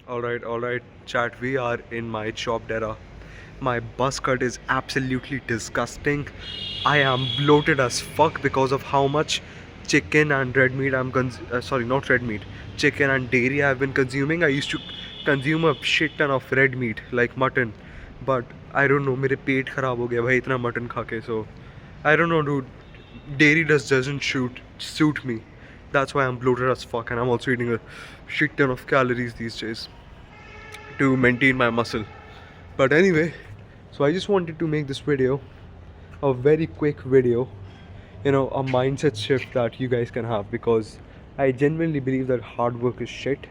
Alright, chat. We are in my chopped era. My buzz cut is absolutely disgusting. I am bloated as fuck because of how much chicken and red meat sorry, not red meat, chicken and dairy I've been consuming. I used to consume a shit ton of red meat like mutton, but I don't know, मेरे पेट खराब हो गया भाई इतना mutton खा के. So I don't know, dude. Dairy just doesn't suit me. That's why I'm bloated as fuck, and I'm also eating a shit ton of calories these days to maintain my muscle. But anyway, so I just wanted to make this video a very quick video, a mindset shift that you guys can have, because I genuinely believe that hard work is shit,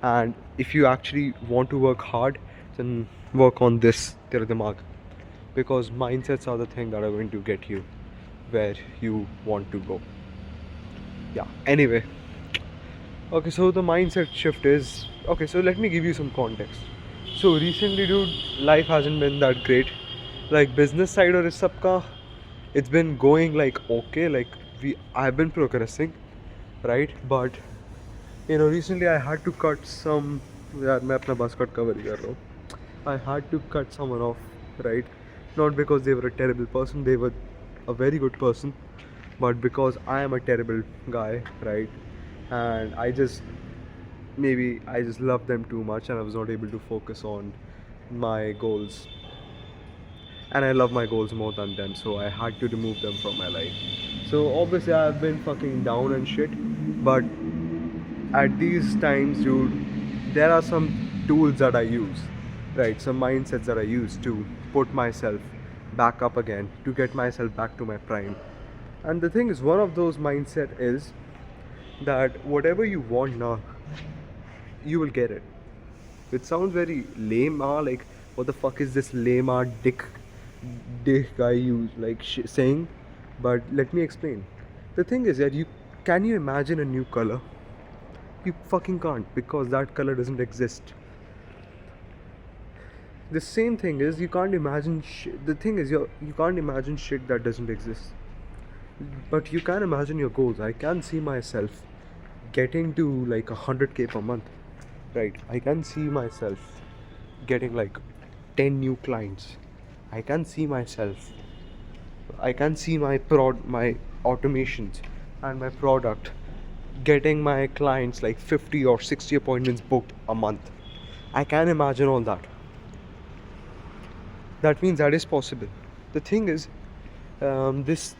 and if you actually want to work hard, then work on this tera dimag, because mindsets are the thing that are going to get you where you want to go. Yeah, anyway, okay, so the mindset shift is okay. So let me give you some context. So recently, dude, life hasn't been that great. Like business side or is sabka, it's been going like okay. Like I've been progressing, right? But recently I had to cut some. यार मैं अपना bus cut cover ही कर रहा हूँ. I had to cut someone off, right? Not because they were a terrible person. They were a very good person, but because I am a terrible guy, right? And maybe I just loved them too much and I was not able to focus on my goals. And I love my goals more than them, so I had to remove them from my life. So obviously I've been fucking down and shit, but at these times, dude, there are some tools that I use, right? Some mindsets that I use to put myself back up again, to get myself back to my prime. And the thing is, one of those mindset is that whatever you want now, you will get it. It sounds very lame, like what the fuck is this lame dick guy you like saying? But let me explain. The thing is that can you imagine a new color? You fucking can't, because that color doesn't exist. The same thing is you can't imagine the thing is you can't imagine shit that doesn't exist. But you can imagine your goals. I can see myself getting to like 100k per month, right? I can see myself getting like 10 new clients. I can see my my automations and my product getting my clients like 50 or 60 appointments booked a month. I can imagine all that. That means that is possible. The thing is, this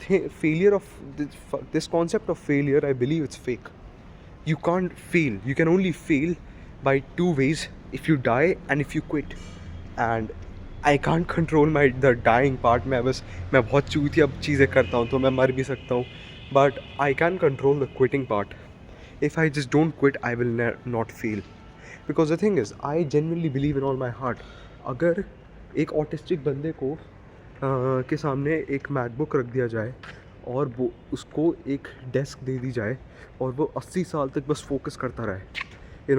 concept of failure, I believe it's fake. You can't fail. You can only fail by two ways: if you die and if you quit. And I can't control the dying part. मैं बहुत चूतिया चीज़ें करता हूँ तो मैं मर भी सकता हूँ. But I can control the quitting part. If I just don't quit, I will not fail. Because the thing is, I genuinely believe in all my heart. अगर एक ऑटिस्टिक बंदे को के सामने एक मैकबुक रख दिया जाए और वो उसको एक डेस्क दे दी जाए और वो 80 साल तक बस फोकस करता रहे,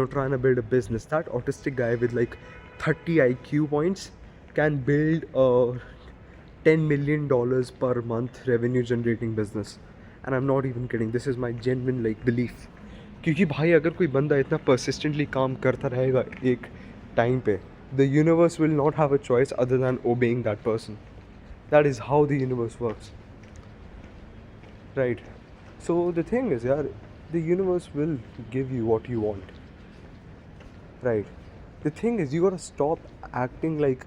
trying to build a business, that autistic guy with like 30 IQ points can build a $10 million per month revenue generating business. And I'm not even kidding. This is my genuine like belief. क्योंकि भाई अगर कोई बंदा इतना persistently काम करता रहेगा एक टाइम पे, the universe will not have a choice other than obeying that person. That is how the universe works, right? So the thing is, yeah, the universe will give you what you want, right? The thing is, you gotta stop acting like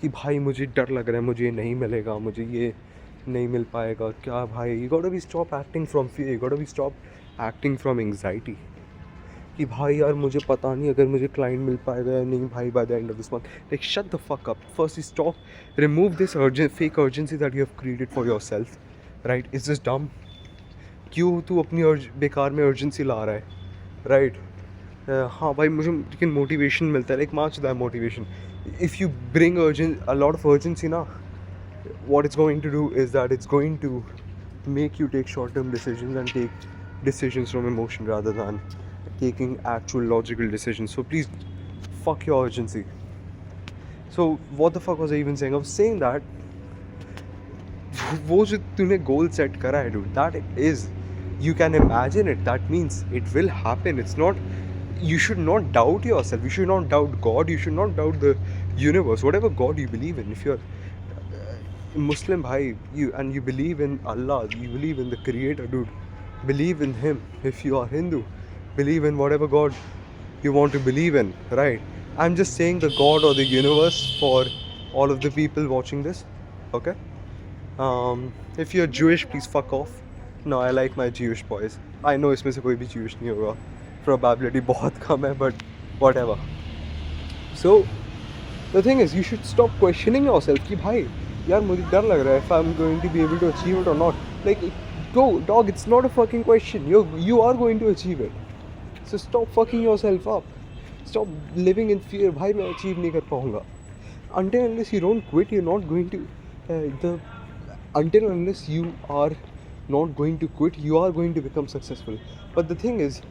कि भाई मुझे डर लग रहा है, मुझे ये नहीं मिलेगा, मुझे ये नहीं मिल पाएगा क्या भाई. You gotta be stop acting from fear. You gotta be stop acting from anxiety. कि भाई यार मुझे पता नहीं अगर मुझे क्लाइंट मिल पाएगा या नहीं भाई by the end of this month. Like shut the fuck up. First stop, remove this fake urgency that you have created for yourself, right? Is this dumb? क्यों तू अपनी बेकार में urgency ला रहा है, right? हाँ भाई मुझे लेकिन मोटिवेशन मिलता है, like much that motivation. If you bring a lot of urgency ना, what it's going to do is that it's going to make you take short-term decisions and take decisions from emotion rather than taking actual logical decisions. So please fuck your urgency. So what the fuck was I even saying? I was saying that वो जो तूने goal set करा है dude, that is, you can imagine it. That means it will happen. It's not you should not doubt yourself. You should not doubt God. You should not doubt the universe. Whatever God you believe in. If you're Muslim, bhai, you believe in Allah, you believe in the Creator, dude. Believe in Him. If you are Hindu, believe in whatever God you want to believe in, right? I'm just saying the God or the universe for all of the people watching this, okay? If you're Jewish, please fuck off. No, I like my Jewish boys. I know इसमें से कोई भी Jewish नहीं होगा. Probability बहुत कम है, but whatever. So the thing is, you should stop questioning yourself कि भाई यार मुझे डर लग रहा है if I'm going to be able to achieve it or not. Like, dog, it's not a fucking question. You are going to achieve it. So stop fucking yourself up. Stop living in fear. भाई मैं achieve नहीं कर पाऊँगा. Until unless you don't quit, you're not going to until unless you are not going to quit, you are going to become successful. But the thing is,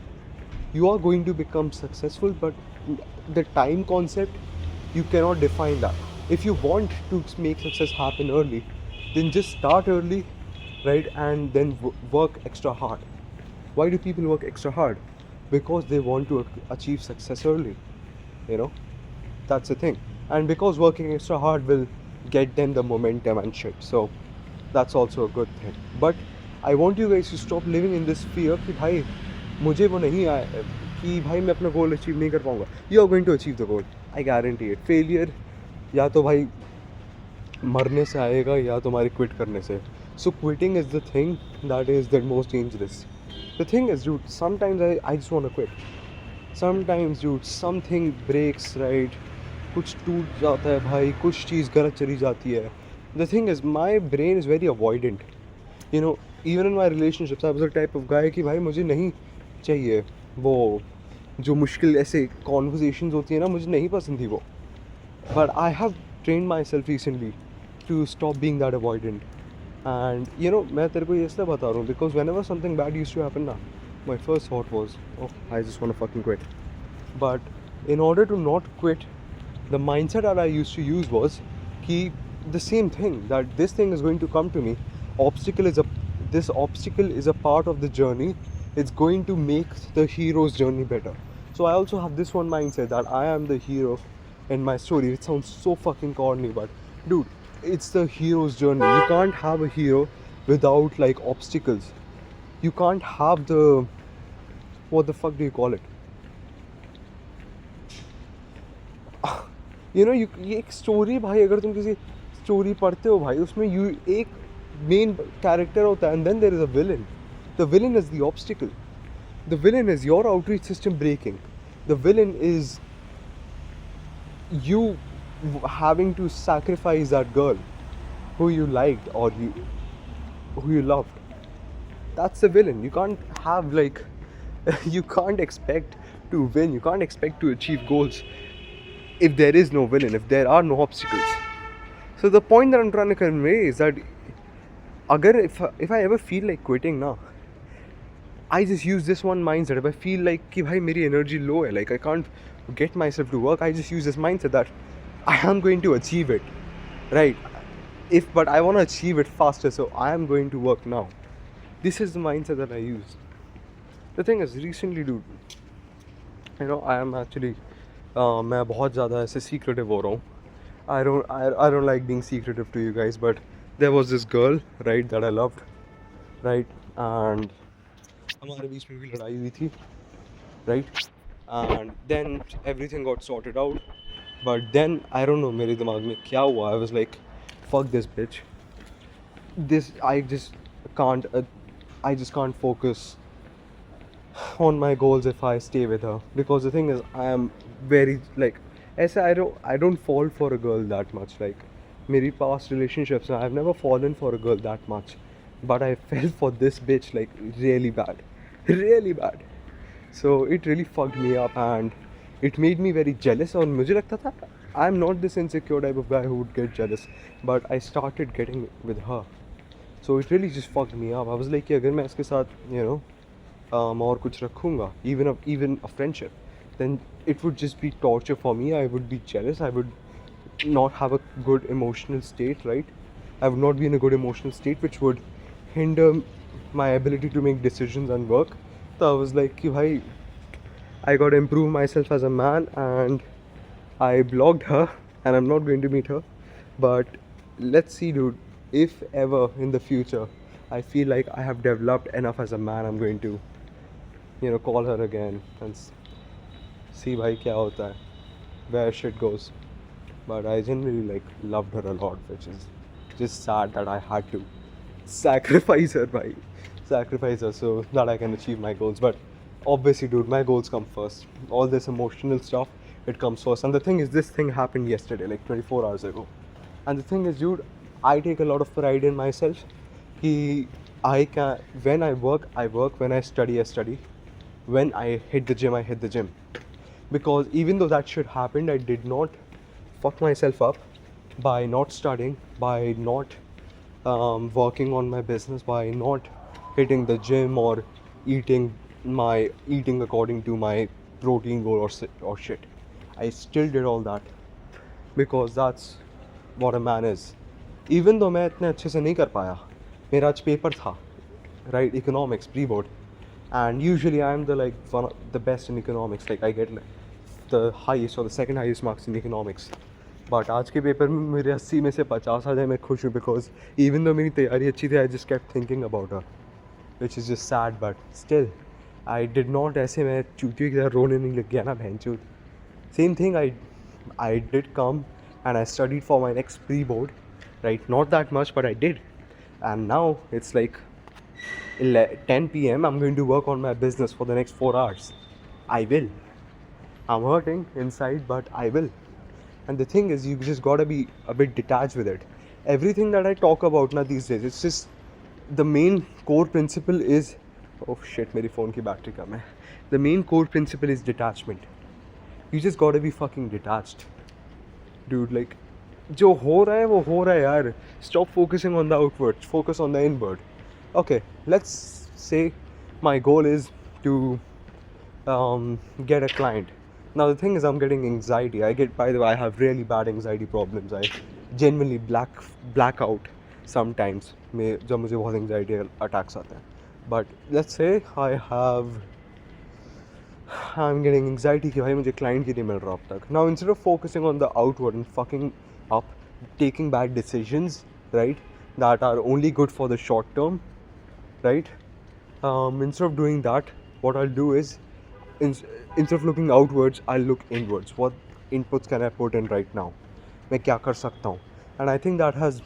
you are going to become successful, but the time concept, you cannot define that. If you want to make success happen early, then just start early, right? And then work extra hard. Why do people work extra hard? Because they want to achieve success early, you know. That's the thing. And because working extra hard will get them the momentum and shit. So that's also a good thing. But I want you guys to stop living in this fear कि भाई मुझे वो नहीं आया कि भाई मैं अपना गोल अचीव नहीं कर पाऊँगा. You are going to achieve the goal. I guarantee it. Failure या तो भाई मरने से आएगा या तुम्हारी क्विट करने से. So quitting is the thing that is the most dangerous. The thing is, dude, sometimes I just want to quit. Sometimes, dude, something breaks, right? कुछ टूट जाता है भाई, कुछ चीज़ गलत चली जाती है. The thing is, my brain is very avoidant. You know, even in my relationships, I was the type of guy कि भाई मुझे नहीं चाहिए वो जो मुश्किल ऐसे conversations होती है ना, मुझे नहीं पसंद थी वो. But I have trained myself recently to stop being that avoidant. And you know, मैं तेरे को ये इसलिए बता रहा हूँ because whenever something bad used to happen ना, my first thought was, oh, I just want to fucking quit. But in order to not quit, the mindset that I used to use was कि the same thing, that this thing is going to come to me. This obstacle is a part of the journey. It's going to make the hero's journey better. So I also have this one mindset that I am the hero in my story. It sounds so fucking corny, but dude, it's the hero's journey. You can't have a hero without like obstacles. You can't have the, what the fuck do you call it? You know, ये एक story भाई, अगर तुम किसी story पढ़ते हो भाई, उसमें एक मेन कैरेक्टर होता है and then there is a villain. The villain is the obstacle. The villain is your outreach system breaking. The villain is you having to sacrifice that girl who you liked or who you loved. That's the villain. You can't have like you can't expect to win. You can't expect to achieve goals if there is no villain, if there are no obstacles. So the point that I'm trying to convey is that if I ever feel like quitting now, I just use this one mindset. If I feel like कि भाई मेरी energy low है, like I can't get myself to work, I just use this mindset that I am going to achieve it, right? But I want to achieve it faster, so I am going to work now. This is the mindset that I use. The thing is, recently, dude, you know, I am actually मैं बहुत ज़्यादा ऐसे secretive हो रहा हूँ. I don't like being secretive to you guys, but there was this girl, right, that I loved, right, and हमारे बीच में भी लड़ाई हुई थी, right, and then everything got sorted out, but then I don't know मेरे दिमाग में क्या हुआ. I was like, fuck this bitch. I just can't focus on my goals if I stay with her, because the thing is, I am very like I don't fall for a girl that much. Like मेरी past relationships, I've never fallen for a girl that much, but I fell for this bitch like really bad. So it really fucked me up and it made me very jealous. और मुझे लगता था I'm not this insecure type of guy who would get jealous, but I started getting with her. So it really just fucked me up. I was like कि अगर मैं इसके साथ you know और कुछ रखूँगा, even a friendship, then it would just be torture for me. I would be jealous. I would not have a good emotional state, right? I would not be in a good emotional state, which would hinder my ability to make decisions and work. So I was like कि भाई I got to improve myself as a man, and I blocked her, and I'm not going to meet her. But let's see, dude. If ever in the future I feel like I have developed enough as a man, I'm going to, call her again and see bhai kya hota hai, where shit goes. But I generally like loved her a lot, which is just sad that I had to sacrifice her, bhai. Sacrifice her so that I can achieve my goals. But obviously, dude, my goals come first. All this emotional stuff, it comes first. And the thing is, this thing happened yesterday, like 24 hours ago. And the thing is, dude, I take a lot of pride in myself. I can, when I work, I work. When I study. When I hit the gym, I hit the gym. Because even though that shit happened, I did not fuck myself up by not studying, by not working on my business, by not hitting the gym or eating according to my protein goal or shit. I still did all that because that's what a man is. Even though मैं इतने अच्छे से नहीं कर पाया, मेरा आज paper था, right? Economics pre-board, and usually I'm one of the best in economics. Like I get the highest or the second highest marks in economics. But आज के पेपर में मेरे 80 में से 50 आ जाए, मैं खुश हूँ because even though मेरी तैयारी अच्छी थी, I just kept thinking about her, which is just sad. But still, I did not ऐसे मैं चूतियों की तरह रोने नहीं लग गया ना बहनचोद. Same thing, I did come and I studied for my next pre-board, right? Not that much, but I did. And now it's like 10 p.m. I'm going to work on my business for the next 4 hours. I will. I'm hurting inside, but I will. And the thing is, you just gotta be a bit detached with it. Everything that I talk about now these days, it's just the main core principle is, oh shit, मेरी phone की battery कम है. The main core principle is detachment. You just gotta be fucking detached, dude. Like, जो हो रहा है वो हो रहा है यार. Stop focusing on the outward. Focus on the inward. Okay, let's say my goal is to get a client. Now the thing is, I'm getting anxiety. By the way, I have really bad anxiety problems. I genuinely black out sometimes जब मुझे बहुत anxiety attacks आते हैं. But let's say I'm getting anxiety कि भाई मुझे client ही नहीं मिल रहा अब तक. Now instead of focusing on the outward and fucking up, taking bad decisions, right, that are only good for the short term, right, instead of doing that, what I'll do is, instead of looking outwards, I'll look inwards. What inputs can I put in right now? मैं क्या कर सकता हूँ? And I think that has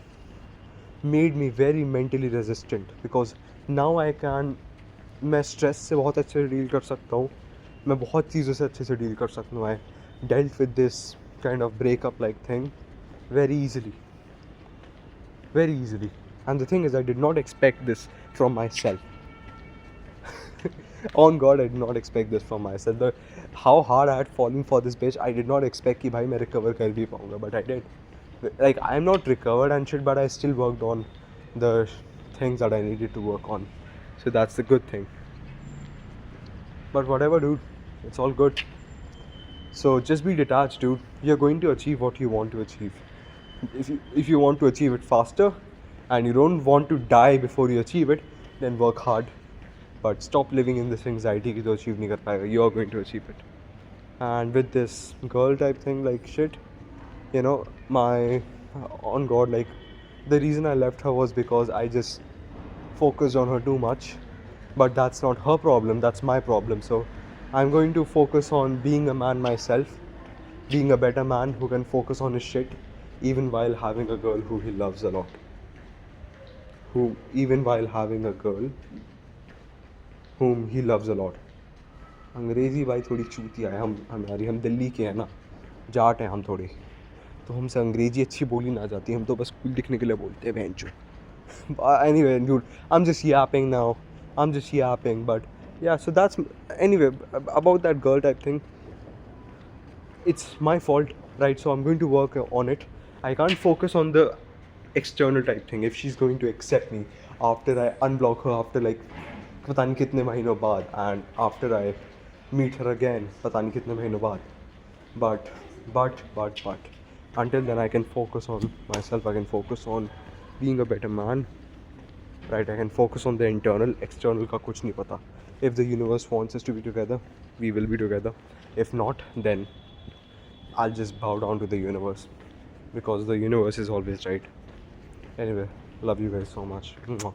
made me very mentally resistant because now I can, मैं stress से बहुत अच्छे से deal कर सकता हूँ. मैं बहुत चीज़ों से अच्छे से deal कर सकता हूँ. I dealt with this kind of breakup like thing very easily. Very easily. And the thing is, I did not expect this from myself. On God, I did not expect this from myself. How hard I had fallen for this bitch, I did not expect कि भाई मैं recover कर भी पाऊँगा, but I did. Like, I'm not recovered and shit, but I still worked on the things that I needed to work on. So that's the good thing. But whatever, dude, it's all good. So just be detached, dude. You're going to achieve what you want to achieve. If you want to achieve it faster and you don't want to die before you achieve it, then work hard. But stop living in this anxiety कि तो achieve नहीं कर पाएगा. You are going to achieve it. And with this girl type thing, like shit, on God, like the reason I left her was because I just focused on her too much. But that's not her problem, that's my problem. So I'm going to focus on being a man myself, being a better man who can focus on his shit, even while having a girl who he loves a lot. Even while having a girl whom he loves a lot. अंग्रेज़ी भाई थोड़ी चूतिया है. हम दिल्ली के हैं ना, जाट हैं हम थोड़े, तो हमसे अंग्रेज़ी अच्छी बोली ना जाती. हम तो बस कूल दिखने के लिए बोलते हैं बहनचो. Anyway, dude, I'm just yapping now. But yeah, so that's, anyway, about that girl type thing. It's my fault, right? So I'm going to work on it. I can't focus on the external type thing. If she's going to accept me after I unblock her after like पता नहीं कितने महीनों बाद, and after I meet her again पता नहीं कितने महीनों बाद. But until then I can focus on myself. I can focus on being a better man, right? I can focus on the internal. External का कुछ नहीं पता. If the universe wants us to be together, we will be together. If not, then I'll just bow down to the universe, because the universe is always right. Anyway, love you guys so much. Mwah.